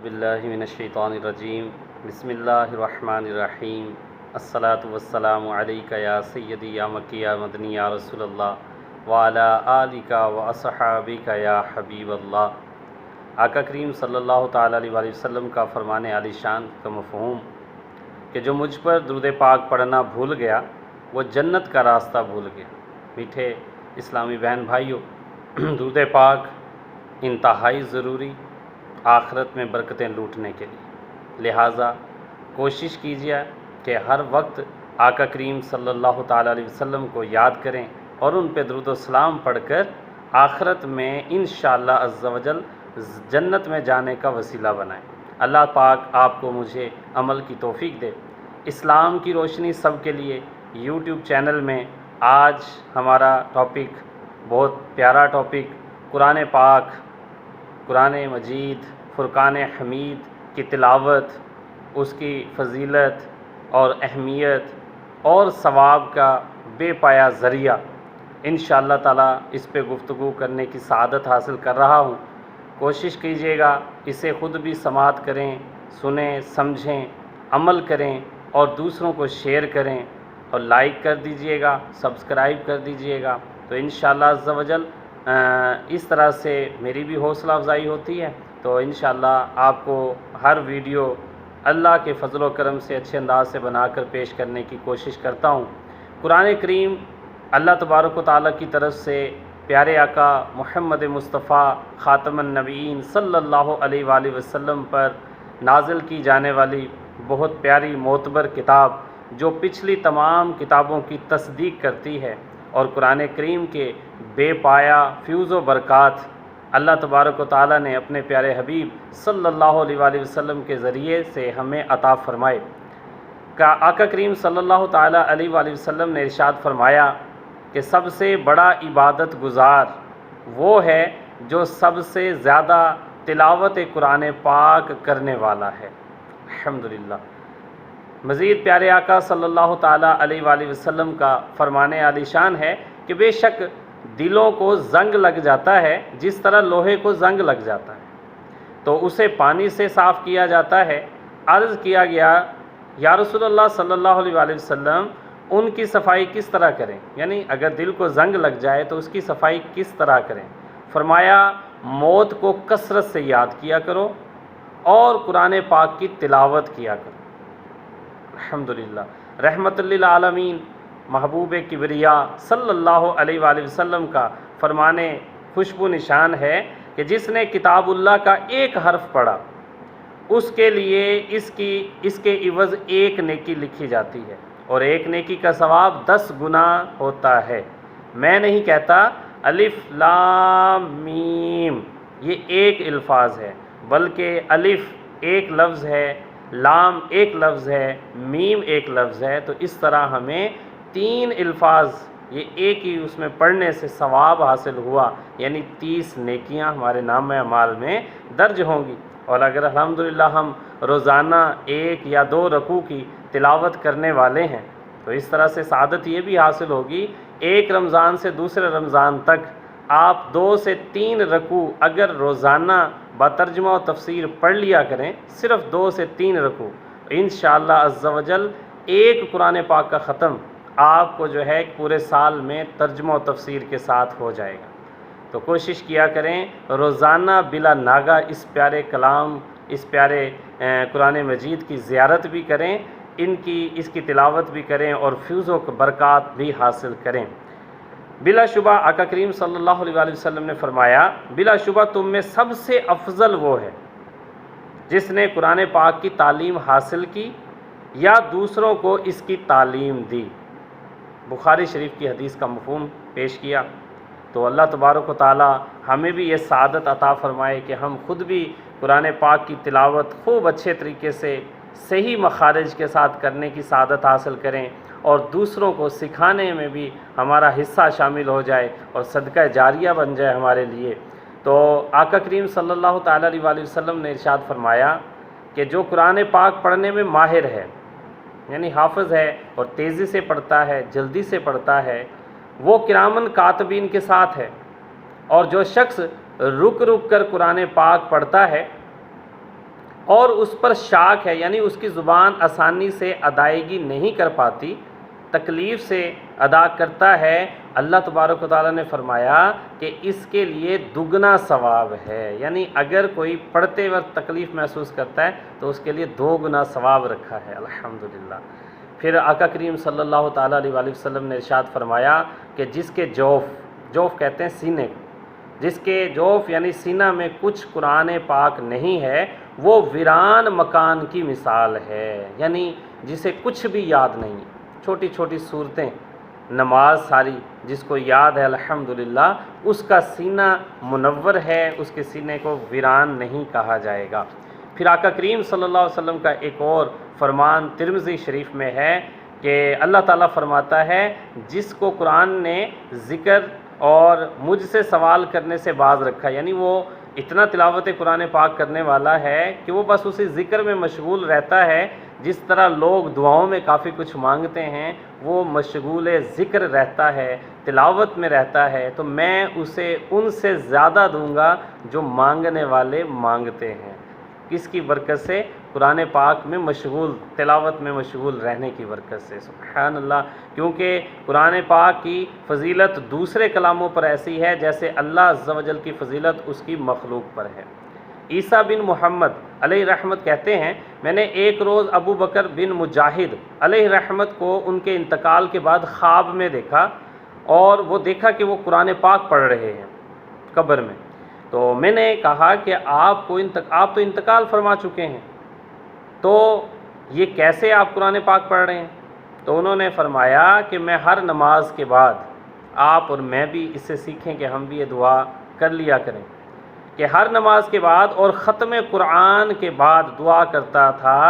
अऊज़ुबिल्लाहि मिनश्शैतानिर्रजीम बिस्मिल्लाहिर्रहमानिर्रहीम अस्सलातु वस्सलामु अलैका या सय्यदी या मक्की या मदनी या रसूलल्लाह व अला आलिका व अस्हाबिका या हबीबल्लाह। आका करीम सल्लल्लाहु ताला अलैहि वसल्लम का फरमान आलीशान का मफ़हूम कि जो मुझ पर दुरूद पाक पढ़ना भूल गया वो जन्नत का रास्ता भूल गया। मीठे इस्लामी बहन भाइयों, दुरूद पाक इंतहाई ज़रूरी आखिरत में बरकतें लूटने के लिए, लिहाजा कोशिश कीजिए कि हर वक्त आका करीम सल्लल्लाहु ताला अलैहि वसल्लम को याद करें और उन पर दुरूद व सलाम पढ़कर आखिरत में इंशाअल्लाह अज़्ज़ा वजल जन्नत में जाने का वसीला बनाएं। अल्लाह पाक आपको मुझे अमल की तौफीक दे। इस्लाम की रोशनी सब के लिए यूट्यूब चैनल में आज हमारा टॉपिक बहुत प्यारा टॉपिक कुरान पाक, कुरान मजीद, फ़ुरक़ान हमीद की तिलावत, उसकी फ़जीलत और अहमियत और सवाब का बेपाया ज़रिया, इंशाअल्लाह ताला इस पे गुफ्तगू करने की सआदत हासिल कर रहा हूँ। कोशिश कीजिएगा इसे ख़ुद भी समाअत करें, सुनें, समझें, अमल करें और दूसरों को शेयर करें और लाइक कर दीजिएगा, सब्सक्राइब कर दीजिएगा। तो इंशाअल्लाह अज़्ज़ा वजल इस तरह से मेरी भी हौसला अफ़ज़ाई होती है। तो इंशाअल्लाह आपको हर वीडियो अल्लाह के फ़ज़ल व करम से अच्छे अंदाज से बनाकर पेश करने की कोशिश करता हूँ। कुरान करीम अल्लाह तबारक व तआला की तरफ से प्यारे आका मुहम्मद मुस्तफ़ा ख़ातमुन नबीयीन सल्लल्लाहु अलैहि वसल्लम पर नाज़िल की जाने वाली बहुत प्यारी मोतबर किताब, जो पिछली तमाम किताबों की तस्दीक करती है और कुरान करीम के बेपाया फ़्यूज़ व बरक़ात अल्लाह तबारक व तआला ने अपने प्यारे हबीब सल्लल्लाहु अलैहि वसल्लम के ज़रिए से हमें अता फ़रमाए। का आका करीम सल्लल्लाहु ताला अलैहि वसल्लम ने इरशाद फरमाया कि सबसे बड़ा इबादत गुज़ार वो है जो सबसे ज़्यादा तिलावत कुरान पाक करने वाला है। अल्हम्दुलिल्लाह। मज़ीद प्यारे आका सल्लल्लाहु ताला अलैहि वसल्लम का फरमाने आलीशान है कि बेशक दिलों को जंग लग जाता है जिस तरह लोहे को जंग लग जाता है, तो उसे पानी से साफ़ किया जाता है। अर्ज़ किया गया, या रसूलल्लाह सल्लल्लाहु अलैहि वसल्लम उनकी सफ़ाई किस तरह करें, यानी अगर दिल को जंग लग जाए तो उसकी सफ़ाई किस तरह करें। फरमाया, मौत को कसरत से याद किया करो और कुरान पाक की तिलावत किया करो। अल्हम्दुलिल्लाह। रहमतुल लिल आलमीन महबूब किबरिया सल्लल्लाहु अलैहि वसल्लम का फरमाने खुशबू निशान है कि जिसने किताबुल्लाह का एक हर्फ पढ़ा उसके लिए इसके इवज़ एक नेकी लिखी जाती है और एक नेकी का सवाब 10 गुना होता है। मैं नहीं कहता अलिफ लाम मीम ये एक अल्फाज है, बल्कि अलिफ एक लफ्ज़ है, लाम एक लफ्ज़ है, मीम एक लफ्ज़ है। तो इस तरह हमें 3 अल्फाज ये एक ही उसमें पढ़ने से सवाब हासिल हुआ, यानी 30 नेकियां हमारे नाम अमाल में दर्ज होंगी। और अगर अल्हम्दुलिल्लाह हम रोज़ाना 1 या 2 रकू की तिलावत करने वाले हैं तो इस तरह से सादत ये भी हासिल होगी, एक रमज़ान से दूसरे रमज़ान तक आप 2 से 3 रकू अगर रोज़ाना बतर्जुमा और तफसीर पढ़ लिया करें, सिर्फ़ 2 से 3 रकू, इंशाअल्लाह अज़्ज़ा वजल एक कुरान पाक का ख़त्म आपको जो है पूरे साल में तर्जुमा और तफसीर के साथ हो जाएगा। तो कोशिश किया करें रोज़ाना बिला नागा इस प्यारे कलाम, इस प्यारे कुरान मजीद की ज़ियारत भी करें, इसकी तिलावत भी करें और फ़्यूज़ व बरक़ात भी हासिल करें। बिलाशुबा आका करीम सल्लल्लाहु अलैहि वसल्लम ने फरमाया, बिलाशुबा तुम में सबसे अफजल वो है जिसने कुरान पाक की तालीम हासिल की या दूसरों को इसकी तालीम दी। बुखारी शरीफ की हदीस का मफ़हूम पेश किया। तो अल्लाह तबारक व तआला हमें भी ये सादत अता फ़रमाए कि हम ख़ुद भी कुरान पाक की तिलावत खूब अच्छे तरीके से सही मखारिज के साथ करने की सादत हासिल करें और दूसरों को सिखाने में भी हमारा हिस्सा शामिल हो जाए और सदका जारिया बन जाए हमारे लिए। तो आका करीम सल्लल्लाहु ताला अलैहि वसल्लम ने इरशाद फरमाया कि जो कुरान पाक पढ़ने में माहिर है, यानी हाफिज़ है और तेज़ी से पढ़ता है, जल्दी से पढ़ता है, वो किरामन कातबीन के साथ है। और जो शख्स रुक रुक कर कुरान पाक पढ़ता है और उस पर शाक है, यानी उसकी ज़ुबान आसानी से अदायगी नहीं कर पाती, तकलीफ़ से अदा करता है, अल्लाह तबारक व तआला ने फरमाया कि इसके लिए दुगना सवाब है। यानी अगर कोई पढ़ते वक्त तकलीफ़ महसूस करता है तो उसके लिए 2 गुना सवाब रखा है। अल्हम्दुलिल्लाह। फिर आका करीम सल्लल्लाहु ताला अलैहि वसल्लम ने इरशाद फरमाया कि जिसके जोफ़ कहते हैं सीने को, जिसके जोफ़ यानी सीना में कुछ कुरान पाक नहीं है, वो वीरान मकान की मिसाल है। यानी जिसे कुछ भी याद नहीं, छोटी छोटी सूरतें, नमाज सारी जिसको याद है अल्हम्दुलिल्लाह, उसका सीना मुनव्वर है, उसके सीने को वीरान नहीं कहा जाएगा। फिर आका करीम सल्लल्लाहु अलैहि वसल्लम का एक और फरमान तिर्मिज़ी शरीफ में है कि अल्लाह ताला फरमाता है, जिसको कुरान ने ज़िक्र और मुझसे सवाल करने से बाज़ रखा, यानी वो इतना तिलावत कुरान पाक करने वाला है कि वो बस उसी ज़िक्र में मशगूल रहता है। जिस तरह लोग दुआओं में काफ़ी कुछ मांगते हैं, वो मशगूल ज़िक्र रहता है, तिलावत में रहता है, तो मैं उसे उनसे ज़्यादा दूंगा जो मांगने वाले मांगते हैं। किसकी बरकत से? कुरान पाक में मशगूल, तिलावत में मशगूल रहने की बरकत से। सुभान अल्लाह। क्योंकि कुरान पाक की फ़जीलत दूसरे कलामों पर ऐसी है जैसे अल्लाह अज़्ज़ा वजल की फ़जीलत उसकी मखलूक पर है। ईसा बिन मोहम्मद अलैहि रहमत कहते हैं, मैंने एक रोज़ अबू बकर बिन मुजाहिद अलैहि रहमत को उनके इंतकाल के बाद ख्वाब में देखा, और वो देखा कि वो कुरान पाक पढ़ रहे हैं कब्र में। तो मैंने कहा कि आप तो इंतकाल फरमा चुके हैं, तो ये कैसे आप कुरान पाक पढ़ रहे हैं? तो उन्होंने फरमाया कि मैं हर नमाज के बाद, आप और मैं भी इससे सीखें कि हम भी ये दुआ कर लिया करें कि हर नमाज के बाद और ख़त्म कुरान के बाद दुआ करता था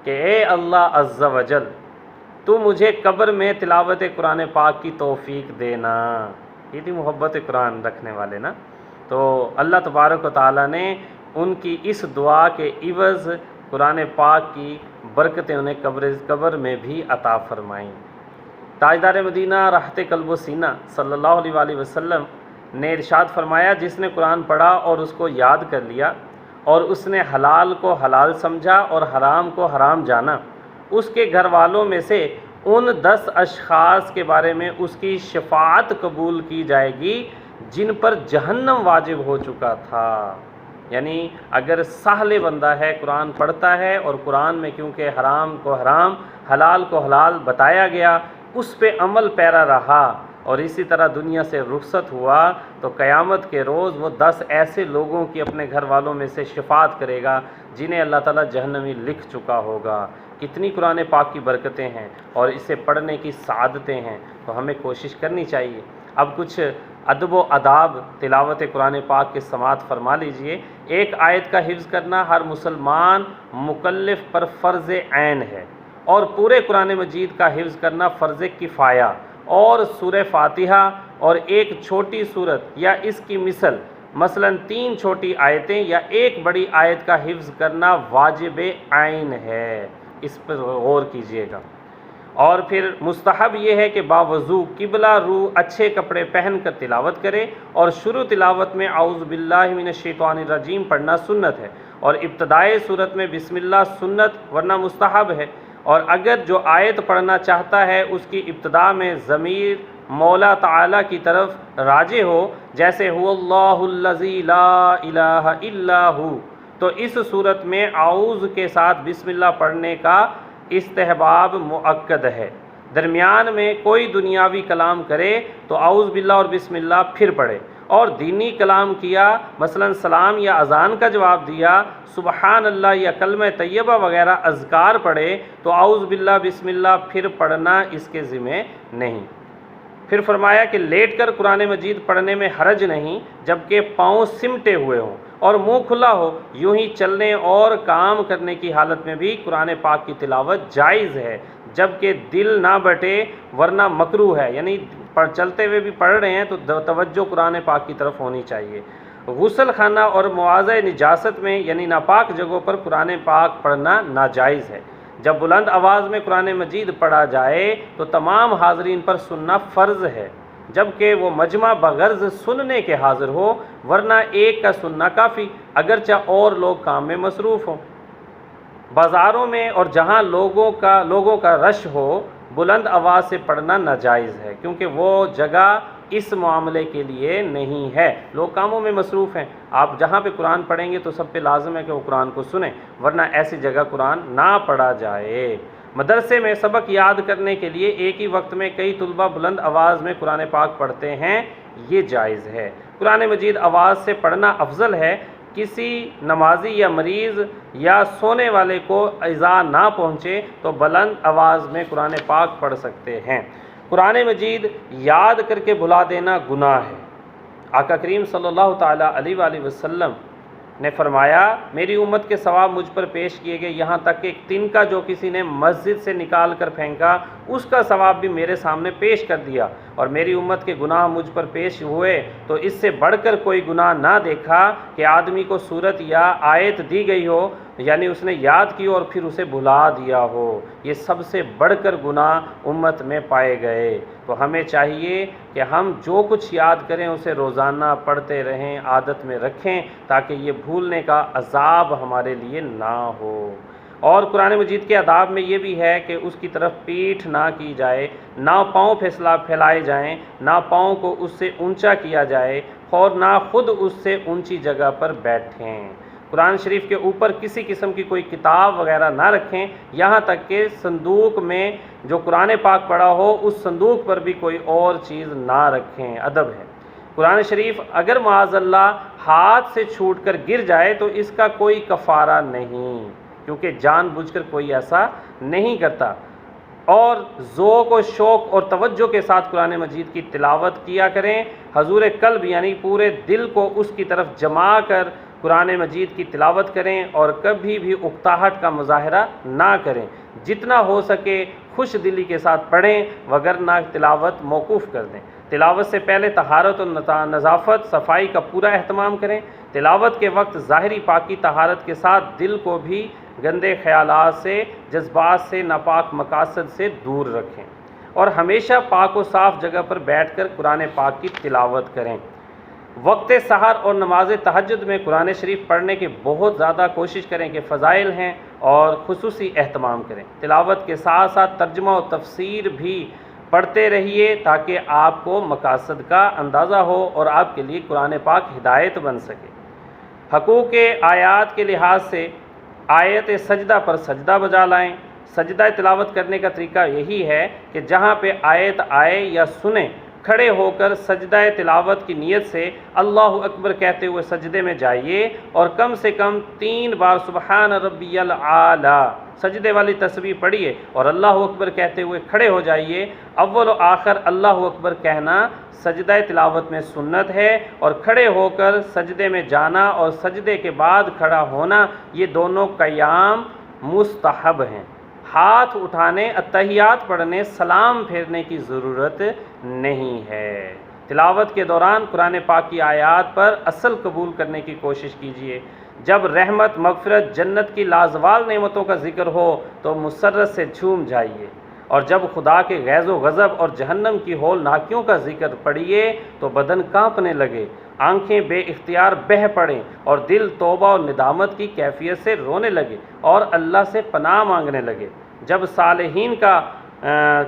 कि ए अल्लाह अज़्ज़ा वजल, तू मुझे कब्र में तिलावत कुरान पाक की तौफ़ीक देना। ये थी मोहब्बत कुरान रखने वाले ना। तो अल्लाह तबारक व तआला ने उनकी इस दुआ के इवज़ कुरान पाक की बरकतें उन्हें कब्र में भी अता फ़रमाईं। ताजदार मदीना रहते क़ल्ब सीना सल्लल्लाहु अलैहि वसल्लम ने इरशाद फरमाया, जिसने कुरान पढ़ा और उसको याद कर लिया और उसने हलाल को हलाल समझा और हराम को हराम जाना, उसके घर वालों में से उन 10 अशख़ास के बारे में उसकी शफ़ाअत कबूल की जाएगी जिन पर जहन्नम वाजिब हो चुका था। यानी अगर साहले बंदा है, कुरान पढ़ता है और कुरान में क्योंकि हराम को हराम, हलाल को हलाल बताया गया, उस पे अमल पैरा रहा और इसी तरह दुनिया से रुखसत हुआ, तो क़यामत के रोज़ वो 10 ऐसे लोगों की अपने घर वालों में से शफ़ाअत करेगा जिन्हें अल्लाह ताला जहन्नमी लिख चुका होगा। कितनी कुरान पाक की बरकतें हैं और इसे पढ़ने की सादतें हैं, तो हमें कोशिश करनी चाहिए। अब कुछ अदब व अदाब तिलावत कुरान पाक के समात फरमा लीजिए। एक आयत का हिफ्ज़ करना हर मुसलमान मुकल्लिफ़ पर फ़र्ज़ ऐन है, और पूरे कुरान मजीद का हिफ्ज़ करना फ़र्ज़ किफ़ाया, और सूरह फ़ातिहा और एक छोटी सूरत या इसकी मिसल, मसलन 3 छोटी आयतें या एक बड़ी आयत का हिफ्ज़ करना वाजिब ऐन है। इस पर गौर कीजिएगा। और फिर मुस्तहब ये है कि बावज़ू किबला रू अच्छे कपड़े पहन कर तिलावत करे, और शुरू तिलावत में आऊज़ु बिल्लाहि मिनश शैतानिर रजीम पढ़ना सुन्नत है, और इब्तदाए सूरत में बिस्मिल्लाह सुन्नत वरना मुस्तहब है। और अगर जो आयत पढ़ना चाहता है उसकी इब्तदा में ज़मीर मौला ताला की तरफ राजे हो, जैसे हुवल्लाहुल्लज़ी ला इलाहा इल्ला हु, तो इस सूरत में आऊज़ के साथ बिस्मिल्लाह पढ़ने का इस्तेहबाब मुअक्कद है। दरमियान में कोई दुनियावी कलाम करे तो आऊज़ बिल्लाह और बिस्मिल्लाह फिर पढ़े, और दीनी कलाम किया, मसलन सलाम या अज़ान का जवाब दिया, सुबहान अल्लाह या कलमा तैयबा वगैरह अज़कार पढ़े, तो आऊज़ बिल्लाह बिस्मिल्लाह फिर पढ़ना इसके ज़िम्मे नहीं। फिर फरमाया कि लेट कर कुरान मजीद पढ़ने में हरज नहीं, जबकि पाँव सिमटे हुए हों और मुंह खुला हो। यूं ही चलने और काम करने की हालत में भी कुरान पाक की तिलावत जायज़ है, जबकि दिल ना बटे, वरना मकरूह है। यानी चलते हुए भी पढ़ रहे हैं तो तवज्जो कुरान पाक की तरफ होनी चाहिए। गुस्ल खाना और मुआज़ा निजासत में यानी नापाक जगहों पर कुरान पाक पढ़ना नाजायज़ है। जब बुलंद आवाज़ में कुरान मजीद पढ़ा जाए तो तमाम हाज़रीन पर सुनना फ़र्ज़ है, जबकि वो मजमा बगर्ज़ सुनने के हाज़िर हो, वरना एक का सुनना काफ़ी, अगरचा और लोग काम में मसरूफ़ हों। बाज़ारों में और जहाँ लोगों का रश हो बुलंद आवाज़ से पढ़ना नाजायज़ है, क्योंकि वो जगह इस मामले के लिए नहीं है। लोग कामों में मसरूफ़ हैं। आप जहाँ पे कुरान पढ़ेंगे तो सब पे लाजम है कि वो कुरान को सुने, वरना ऐसी जगह कुरान ना पढ़ा जाए। मदरसे में सबक याद करने के लिए एक ही वक्त में कई तुलबा बुलंद आवाज़ में कुरान पाक पढ़ते हैं, ये जायज़ है। कुरान मजीद आवाज़ से पढ़ना अफजल है। किसी नमाजी या मरीज़ या सोने वाले को इज़ा ना पहुँचे तो बुलंद आवाज़ में कुरान पाक पढ़ सकते हैं। कुरान मजीद याद करके भुला देना गुनाह है। आका करीम सल्लल्लाहु ताला अलैहि वसल्लम ने फरमाया, मेरी उम्मत के सवाब मुझ पर पेश किए गए, यहाँ तक कि एक तिनका जो किसी ने मस्जिद से निकाल कर फेंका उसका सवाब भी मेरे सामने पेश कर दिया, और मेरी उम्मत के गुनाह मुझ पर पेश हुए तो इससे बढ़कर कोई गुनाह ना देखा कि आदमी को सूरत या आयत दी गई हो, यानी उसने याद की और फिर उसे भुला दिया हो। ये सबसे बढ़कर गुनाह उम्मत में पाए गए। तो हमें चाहिए कि हम जो कुछ याद करें उसे रोज़ाना पढ़ते रहें, आदत में रखें, ताकि ये भूलने का अजाब हमारे लिए ना हो। और कुरान मजीद के अदाब में ये भी है कि उसकी तरफ पीठ ना की जाए, ना पाँव फैलाए जाएं, ना पाँव को उससे ऊंचा किया जाए और ना खुद उससे ऊंची जगह पर बैठें। कुरान शरीफ के ऊपर किसी किस्म की कोई किताब वगैरह ना रखें, यहाँ तक कि संदूक में जो कुरान पाक पड़ा हो उस संदूक पर भी कोई और चीज़ ना रखें, अदब है। कुरान शरीफ अगर माअज़ल्लाह हाथ से छूटकर गिर जाए तो इसका कोई कफ़ारा नहीं, क्योंकि जानबूझकर कोई ऐसा नहीं करता। और ज़ौक़ और शौक़ और तवज्जो के साथ कुरान मजीद की तिलावत किया करें। हजूर कल्ब यानी पूरे दिल को उसकी तरफ जमा कर कुरान मजीद की तिलावत करें और कभी भी उकताहट का मुजाहरा ना करें। जितना हो सके खुश दिली के साथ पढ़ें, वगरना तिलावत मौकूफ़ कर दें। तिलावत से पहले तहारत और नज़ाफ़त सफाई का पूरा अहतमाम करें। तिलावत के वक्त ज़ाहिरी पाकी तहारत के साथ दिल को भी गंदे ख़यालात से, जज्बात से, नापाक मकासद से दूर रखें और हमेशा पाक और साफ़ जगह पर बैठकर कुरान पाक की तिलावत करें। वक्त सहर और नमाज तहज्जुद में कुरान शरीफ पढ़ने की बहुत ज़्यादा कोशिश करें कि फ़ज़ाइल हैं और खुसूसी एहतमाम करें। तिलावत के साथ साथ तर्जुमा और तफसीर भी पढ़ते रहिए ताकि आपको मकासद का अंदाज़ा हो और आपके लिए कुरान पाक हिदायत बन सके। हकूक़ आयात के लिहाज से आयत सजदा पर सजदा बजा लाएँ। सजदा तिलावत करने का तरीका यही है कि जहाँ पे आयत आए या सुने, खड़े होकर सजदा तिलावत की नीयत से अल्लाहु अकबर कहते हुए सजदे में जाइए और कम से कम 3 बार सुबहान रब्बियल आला सजदे वाली तस्बीह पढ़िए और अल्लाहु अकबर कहते हुए खड़े हो जाइए। अव्वल और आखिर अल्लाहु अकबर कहना सजदा तिलावत में सुन्नत है और खड़े होकर सजदे में जाना और सजदे के बाद खड़ा होना, ये दोनों क़याम मुस्तहब हैं। हाथ उठाने, अत्तहियात पढ़ने, सलाम फेरने की ज़रूरत नहीं है। तिलावत के दौरान कुरान पाक की आयात पर असल कबूल करने की कोशिश कीजिए। जब रहमत, मग़फ़िरत, जन्नत की लाजवाल नेमतों का ज़िक्र हो तो मुसर्रत से झूम जाइए, और जब खुदा के गैज़ व गज़ब और जहन्नम की हौलनाकियों का ज़िक्र पढ़िए तो बदन काँपने लगे, आँखें बेइख्तियार बह पड़ें और दिल तौबा और निदामत की कैफियत से रोने लगे और अल्लाह से पनाह मांगने लगे। जब सालेहीन का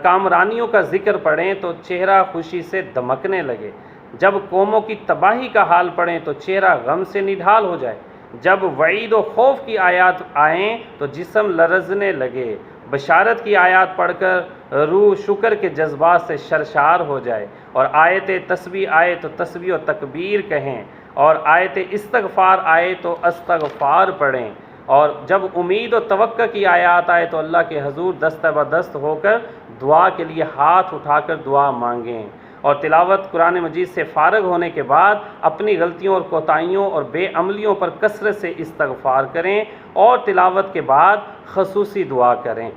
कामरानियों का ज़िक्र पढ़ें तो चेहरा खुशी से दमकने लगे। जब कौमों की तबाही का हाल पढ़ें तो चेहरा गम से निढाल हो जाए। जब वईद व खौफ की आयत आएँ तो जिस्म लरज़ने लगे। बशारत की आयत पढ़कर रूह शुक्र के जज्बात से शरशार हो जाए और आयत तस्बीह आए तो तस्बीह और तकबीर कहें और आयत इस्तग़फ़ार आए तो अस्तग़फ़ार पढ़ें। और जब उम्मीद और तवक्कुल की आयत आए तो अल्लाह के हजूर दस्त ब दस्त होकर दुआ के लिए हाथ उठाकर दुआ मांगें। और तिलावत कुरान मजीद से फ़ारग होने के बाद अपनी गलतियों और कोताहियों और बेअमलियों पर कसरत से इस्तग़फ़ार करें और तिलावत के बाद ख़ुसूसी दुआ करें।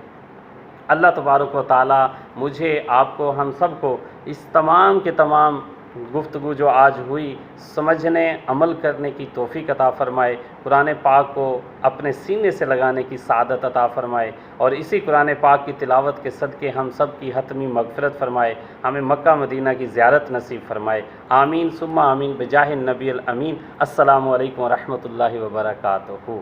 अल्लाह तबारक व तआला मुझे, आपको, हम सब को इस तमाम के तमाम गुफ्तगू जो आज हुई समझने, अमल करने की तौफ़ीक़ अता फ़रमाए। कुरान पाक को अपने सीने से लगाने की सादत अता फ़रमाए और इसी कुरान पाक की तिलावत के सदक़े हम सब की हतमी मग़फ़िरत फ़रमाए। हमें मक्का मदीना की ज़ियारत नसीब फ़रमाए। आमीन सुम्मा आमीन बिजाहिन नबील अमीन। अस्सलामु अलैकुम व रहमतुल्लाहि व बरकातुहू।